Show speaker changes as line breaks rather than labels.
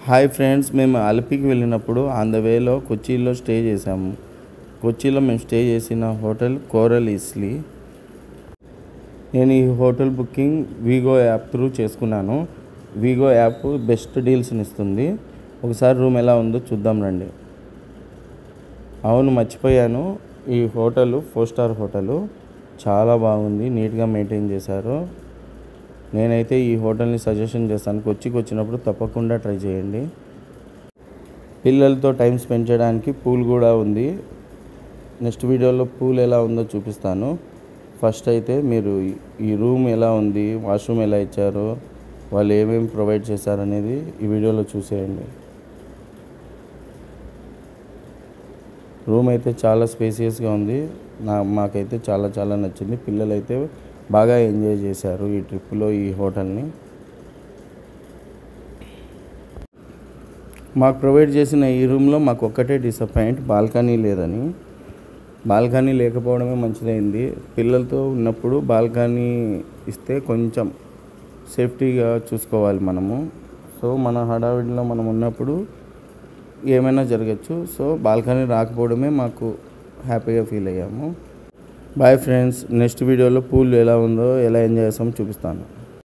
Hi friends, మేము అలిపికి వెళ్ళినప్పుడు on the వేలో కొచ్చిలో స్టే చేసాము. కొచ్చిలో మేము స్టే చేసిన హోటల్ కోరల్ ఇస్లీ. నేను ఈ హోటల్ బుకింగ్ వీగో యాప్ త్రూ చేసుకున్నాను. వీగో యాప్ బెస్ట్ డీల్స్ని ఇస్తుంది. ఒకసారి రూమ్ ఎలా ఉందో చూద్దాం రండి. అవును, మర్చిపోయాను, ఈ హోటల్ 4 స్టార్ హోటలు. చాలా బాగుంది, నీట్గా మెయింటైన్ చేశారు. నేనైతే ఈ హోటల్ని సజెషన్ చేస్తాను. కొచ్చికి వచ్చినప్పుడు తప్పకుండా ట్రై చేయండి. పిల్లలతో టైం స్పెండ్ చేయడానికి పూల్ కూడా ఉంది. నెక్స్ట్ వీడియోలో పూల్ ఎలా ఉందో చూపిస్తాను. ఫస్ట్ అయితే మీరు ఈ రూమ్ ఎలా ఉంది, వాష్రూమ్ ఎలా ఇచ్చారు, వాళ్ళు ఏమేమి ప్రొవైడ్ చేశారనేది ఈ వీడియోలో చూసేయండి. రూమ్ అయితే చాలా స్పేసియస్గా ఉంది. మాకైతే చాలా నచ్చింది. పిల్లలైతే బాగా ఎంజాయ్ చేశారు ఈ ట్రిప్లో ఈ హోటల్ని. మాకు ప్రొవైడ్ చేసిన ఈ రూమ్లో మాకు ఒక్కటే డిసప్పాయింట్, బాల్కనీ లేదని. బాల్కనీ లేకపోవడమే మంచిదైంది. పిల్లలతో ఉన్నప్పుడు బాల్కనీ ఇస్తే కొంచెం సేఫ్టీగా చూసుకోవాలి మనము. సో మన హడావిడిలో మనం ఉన్నప్పుడు ఏమైనా జరగచ్చు. సో బాల్కనీ రాకపోవడమే మాకు హ్యాపీగా ఫీల్ అయ్యాము. బాయ్ ఫ్రెండ్స్, నెక్స్ట్ వీడియోలో పూల్ ఎలా ఉందో, ఎలా ఎంజాయ్ చేస్తామో చూపిస్తాను.